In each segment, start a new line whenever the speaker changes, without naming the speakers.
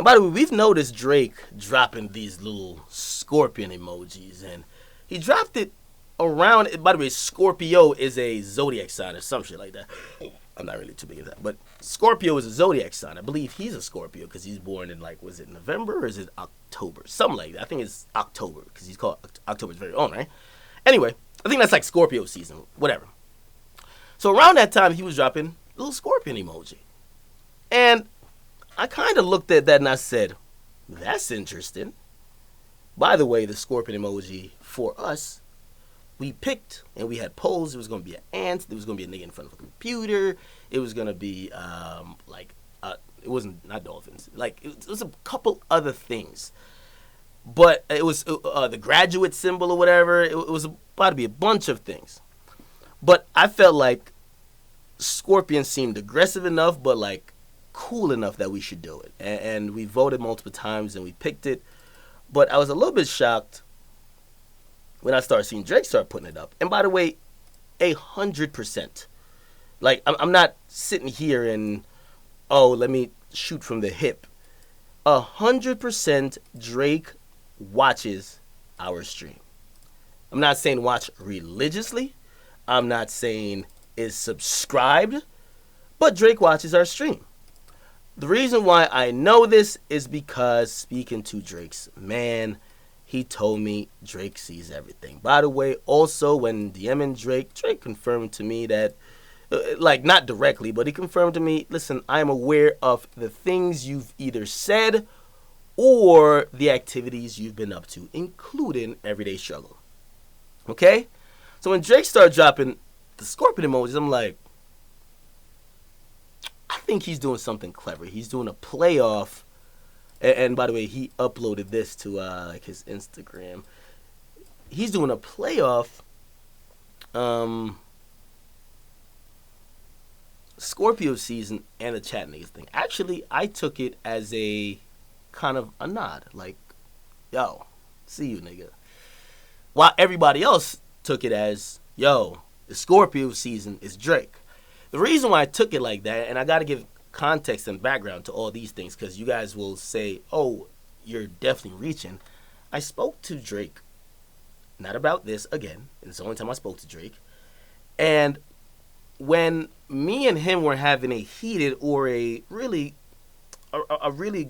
And by the way, we've noticed Drake dropping these little scorpion emojis, and he dropped it around. By the way, Scorpio is a zodiac sign or some shit like that. I'm not really too big of that, but Scorpio is a zodiac sign. I believe he's a Scorpio because he's born in, like, was it November or is it October? Something like that. I think it's October because he's called October's very own, right? Anyway, I think that's like Scorpio season, whatever. So around that time, he was dropping little scorpion emoji. And I kind of looked at that and I said, that's interesting. By the way, the scorpion emoji for us, we picked and we had polls. It was going to be an ant. It was going to be a nigga in front of a computer. It was going to be it wasn't, not dolphins. Like, it was a couple other things. But it was the graduate symbol or whatever. It was about to be a bunch of things. But I felt like Scorpion seemed aggressive enough, but like cool enough that we should do it. And we voted multiple times and we picked it. But I was a little bit shocked when I started seeing Drake start putting it up. And by the way, 100%. Like, I'm not sitting here and, let me shoot from the hip. 100% Drake watches our stream. I'm not saying watch religiously. I'm not saying is subscribed. But Drake watches our stream. The reason why I know this is because speaking to Drake's man, he told me Drake sees everything. By the way, also when DMing Drake confirmed to me that, like, not directly, but he confirmed to me, listen, I am aware of the things you've either said or the activities you've been up to, including Everyday Struggle. Okay? So when Drake started dropping the scorpion emojis, I'm like, I think he's doing something clever. He's doing a playoff. And by the way, he uploaded this to like his Instagram. He's doing a playoff Scorpio season and a chat niggas thing. Actually, I took it as a kind of a nod. Like, yo, see you, nigga. While everybody else took it as, yo, the Scorpio season is Drake. The reason why I took it like that, and I got to give context and background to all these things because you guys will say, oh, you're definitely reaching. I spoke to Drake, not about this again, and it's the only time I spoke to Drake. And when me and him were having a heated or a really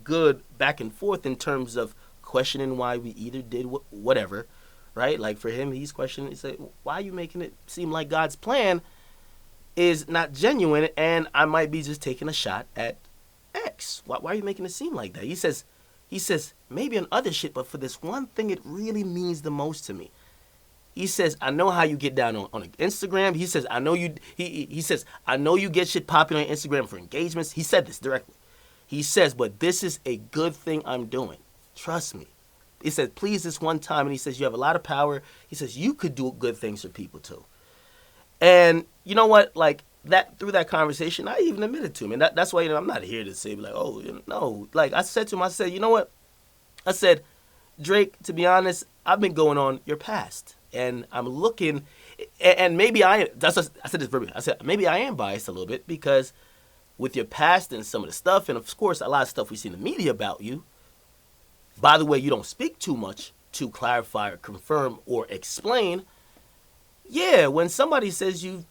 good back and forth in terms of questioning why we either did whatever, right? Like for him, he's questioning, he said, why are you making it seem like God's plan is not genuine and I might be just taking a shot at X? Why are you making it seem like that? He says, maybe on other shit, but for this one thing, it really means the most to me. He says, I know how you get down on Instagram. He says, I know you, he says, I know you get shit popular on Instagram for engagements. He said this directly. He says, but this is a good thing I'm doing. Trust me. He said, please this one time. And he says, you have a lot of power. He says, you could do good things for people too. And you know what? Like that, through that conversation, I even admitted to him. And that's why, I'm not here to say like, oh, no. Like I said to him, I said, you know what? I said, Drake, to be honest, I've been going on your past. And I'm looking, and maybe I said this verbatim. I said, maybe I am biased a little bit because with your past and some of the stuff, and of course, a lot of stuff we see in the media about you. By the way, you don't speak too much to clarify or confirm or explain. Yeah, when somebody says you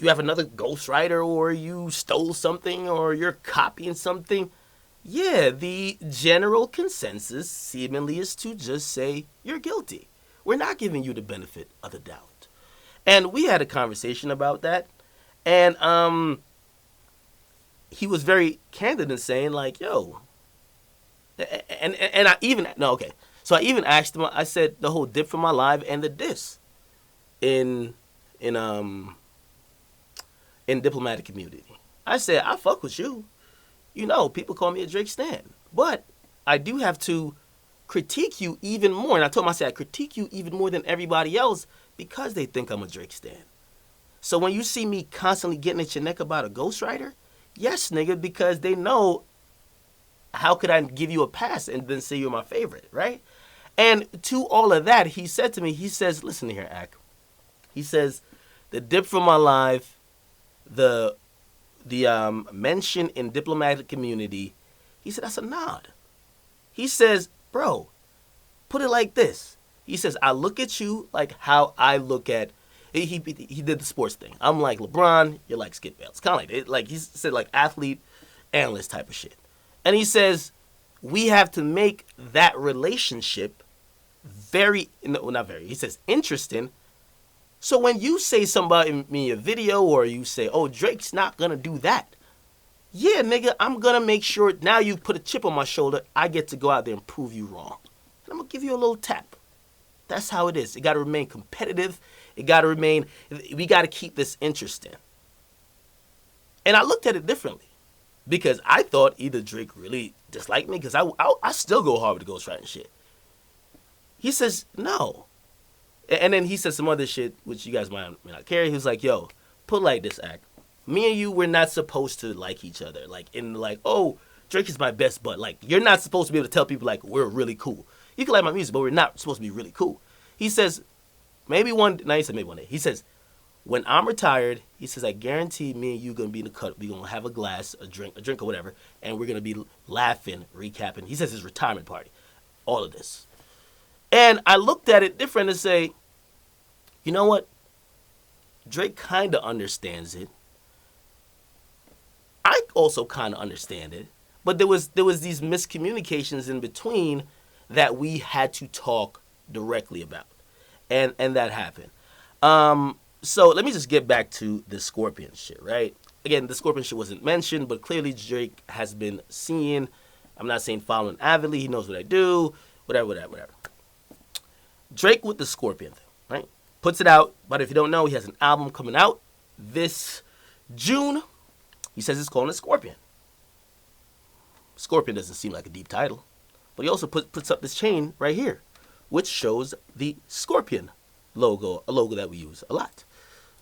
have another ghostwriter or you stole something or you're copying something, yeah, the general consensus seemingly is to just say you're guilty. We're not giving you the benefit of the doubt. And we had a conversation about that. And he was very candid in saying like, yo, and I even, no, okay. So I even asked him, I said the whole dip from my live and the diss in diplomatic community. I said, I fuck with you. You know, people call me a Drake stan. But I do have to critique you even more. And I told him, I said, I critique you even more than everybody else because they think I'm a Drake stan. So when you see me constantly getting at your neck about a ghostwriter, yes, nigga, because they know how could I give you a pass and then say you're my favorite, right? And to all of that, he said to me, he says, listen here, Ak. He says, the dip from my life, the mention in diplomatic community He said, that's a nod. He says, bro, put it like this. He says, I look at you like how I look at, he did the sports thing. I'm like LeBron, you're like Skip Bayless. Kind of like it. Like he said, like athlete, analyst type of shit. And he says, we have to make that relationship he says interesting. So when you say somebody in me a video or you say, oh, Drake's not going to do that. Yeah, nigga, I'm going to make sure now you put a chip on my shoulder, I get to go out there and prove you wrong. And I'm going to give you a little tap. That's how it is. It got to remain competitive. We got to keep this interesting. And I looked at it differently because I thought either Drake really disliked me because I still go hard with the ghostwriting and shit. He says, no. And then he said some other shit, which you guys may not care. He was like, yo, put it like this, Act. Me and you, we're not supposed to like each other. Oh, Drake is my best bud. Like, you're not supposed to be able to tell people, like, we're really cool. You can like my music, but we're not supposed to be really cool. He says, he said maybe one day. He says, when I'm retired, he says, I guarantee me and you going to be in the cut. We're going to have a glass, a drink or whatever, and we're going to be laughing, recapping. He says his retirement party. All of this. And I looked at it different and say, you know what? Drake kind of understands it. I also kind of understand it. But there was these miscommunications in between that we had to talk directly about. And that happened. So let me just get back to the Scorpion shit, right? Again, the Scorpion shit wasn't mentioned, but clearly Drake has been seeing, I'm not saying following avidly, he knows what I do, whatever. Drake with the Scorpion thing, right? Puts it out, but if you don't know, he has an album coming out this June. He says it's called Scorpion. Scorpion doesn't seem like a deep title, but he also puts up this chain right here, which shows the Scorpion logo, a logo that we use a lot,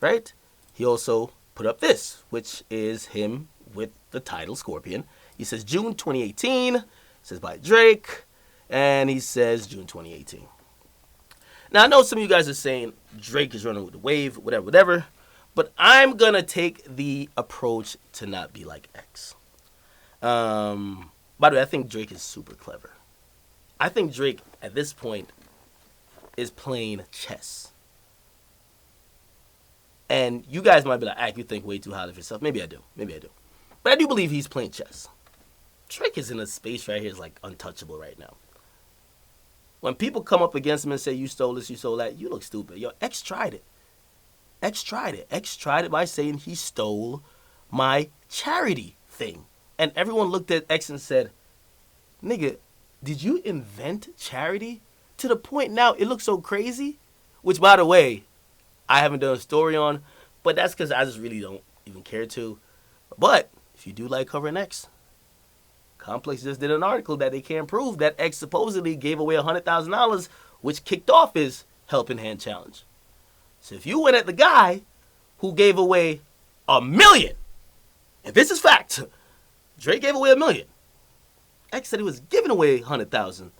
right? He also put up this, which is him with the title Scorpion. He says June 2018, it says by Drake, and he says June 2018. Now, I know some of you guys are saying Drake is running with the wave, whatever, but I'm going to take the approach to not be like X. By the way, I think Drake is super clever. I think Drake, at this point, is playing chess. And you guys might be like, you think way too highly of yourself. Maybe I do. But I do believe he's playing chess. Drake is in a space right here is like untouchable right now. When people come up against him and say, you stole this, you stole that, you look stupid. Yo, X tried it. X tried it by saying he stole my charity thing. And everyone looked at X and said, nigga, did you invent charity? To the point now it looks so crazy. Which, by the way, I haven't done a story on. But that's because I just really don't even care to. But if you do like covering X, Complex just did an article that they can't prove that X supposedly gave away $100,000, which kicked off his Helping Hand Challenge. So if you went at the guy who gave away $1 million, and this is fact, Drake gave away $1 million. X said he was giving away $100,000,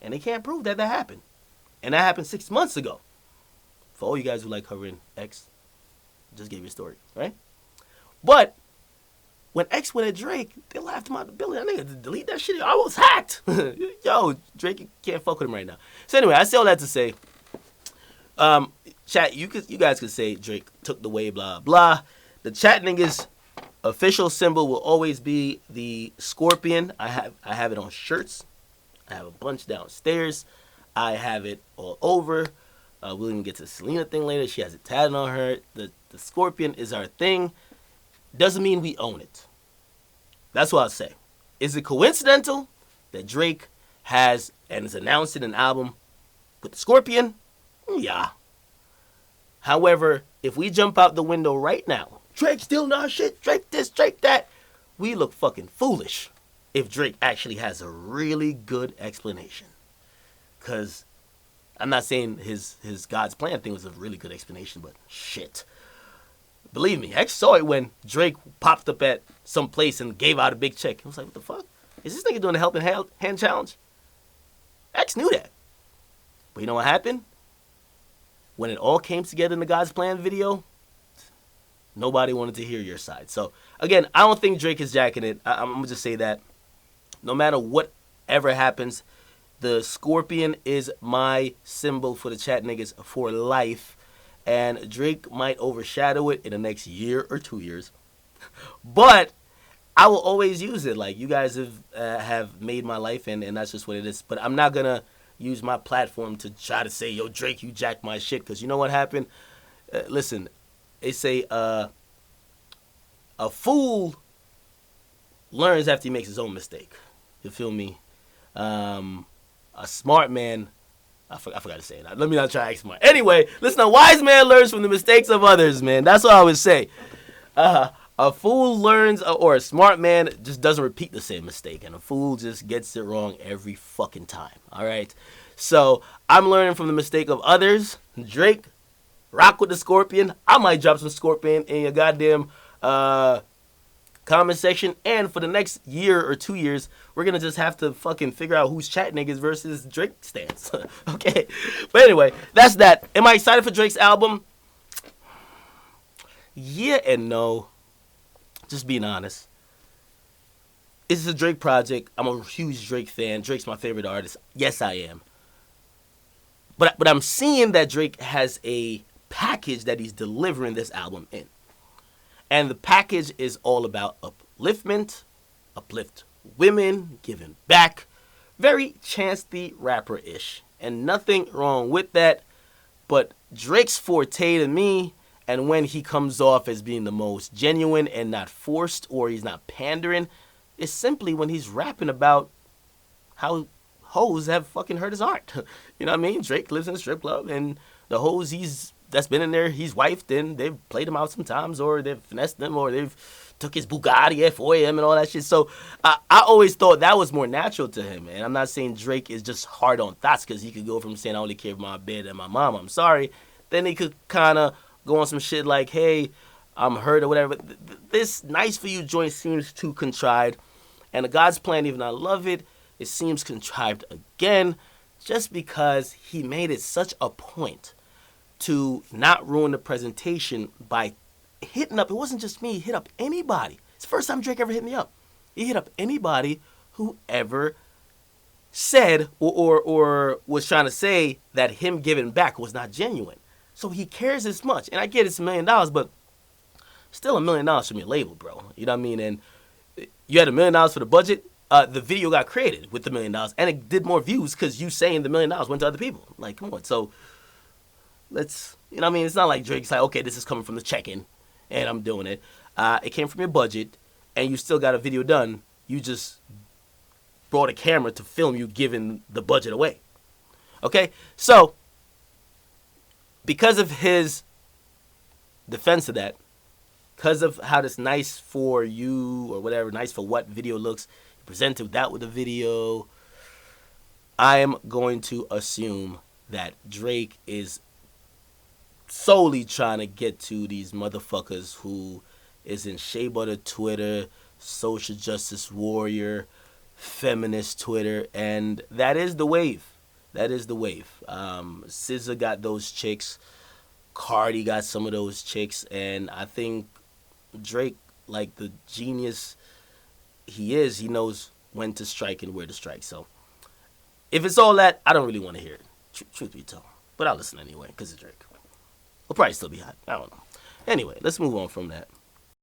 and they can't prove that happened. And that happened 6 months ago. For all you guys who like covering X, just gave you a story, right? But when X went at Drake, they laughed him out of the building. That nigga delete that shit. I was hacked. Yo, Drake, you can't fuck with him right now. So anyway, I say all that to say, chat, you guys could say Drake took the way, blah, blah. The chat niggas official symbol will always be the Scorpion. I have it on shirts. I have a bunch downstairs. I have it all over. We'll even get to the Selena thing later. She has it tatted on her. The Scorpion is our thing. Doesn't mean we own it. That's what I'll say. Is it coincidental that Drake has and is announcing an album with the Scorpion? Yeah. However, if we jump out the window right now, Drake stealing our shit, Drake this, Drake that, we look fucking foolish if Drake actually has a really good explanation. Because I'm not saying his God's plan thing was a really good explanation, but shit. Believe me, X saw it when Drake popped up at some place and gave out a big check. I was like, what the fuck? Is this nigga doing a Helping Hand Challenge? X knew that. But you know what happened? When it all came together in the God's Plan video, nobody wanted to hear your side. So, again, I don't think Drake is jacking it. I'm going to just say that. no matter whatever happens, the scorpion is my symbol for the chat niggas for life. And Drake might overshadow it in the next year or 2 years. But I will always use it. Like, you guys have made my life, and that's just what it is. But I'm not going to use my platform to try to say, yo, Drake, you jacked my shit. Because you know what happened? Listen, they say a fool learns after he makes his own mistake. You feel me? A smart man, I forgot to say it. Let me not try to act smart. Anyway, listen, a wise man learns from the mistakes of others, man. That's what I would say. A fool learns, or a smart man just doesn't repeat the same mistake. And a fool just gets it wrong every fucking time. All right? So, I'm learning from the mistake of others. Drake, rock with the scorpion. I might drop some scorpion in your goddamn comment section. And for the next year or 2 years, we're going to just have to fucking figure out who's chat niggas versus Drake stands. Okay? But anyway, that's that. Am I excited for Drake's album? Yeah and no. Just being honest. This is a Drake project. I'm a huge Drake fan. Drake's my favorite artist. Yes, I am. But I'm seeing that Drake has a package that he's delivering this album in. And the package is all about upliftment, uplift women, giving back. Very Chance the Rapper-ish. And nothing wrong with that. But Drake's forte to me, and when he comes off as being the most genuine and not forced, or he's not pandering, is simply when he's rapping about how hoes have fucking hurt his heart. You know what I mean? Drake lives in a strip club, and the hoes that's been in there, he's wifed, and they've played him out sometimes, or they've finessed him, or they've took his Bugatti at 4 a.m. and all that shit. So I always thought that was more natural to him. And I'm not saying Drake is just hard on thoughts, because he could go from saying I only care for my bed and my mom, I'm sorry. Then he could kind of go on some shit like, hey, I'm hurt or whatever. This Nice For You joint seems too contrived. And the God's Plan, even I love it, it seems contrived again, just because he made it such a point to not ruin the presentation by hitting up. It wasn't just me. He hit up anybody. It's the first time Drake ever hit me up. He hit up anybody who ever said or was trying to say that him giving back was not genuine. So he cares as much. And I get it's $1 million, but still $1 million from your label, bro. You know what I mean? And you had $1 million for the budget. The video got created with the $1 million, and it did more views because you saying the $1 million went to other people. Like, come on. So let's, you know what I mean? It's not like Drake's like, okay, this is coming from the check-in, and I'm doing it. It came from your budget, and you still got a video done. You just brought a camera to film you giving the budget away. Okay? So because of his defense of that, because of how this Nice For You or whatever, Nice For What video looks, he presented that with the video, I am going to assume that Drake is solely trying to get to these motherfuckers who is in Shea Butter Twitter, social justice warrior, feminist Twitter, and that is the wave. That is the wave. SZA got those chicks. Cardi got some of those chicks. And I think Drake, like the genius he is, he knows when to strike and where to strike. So if it's all that, I don't really want to hear it. Truth be told. But I'll listen anyway because it's Drake. We'll probably still be hot. I don't know. Anyway, let's move on from that.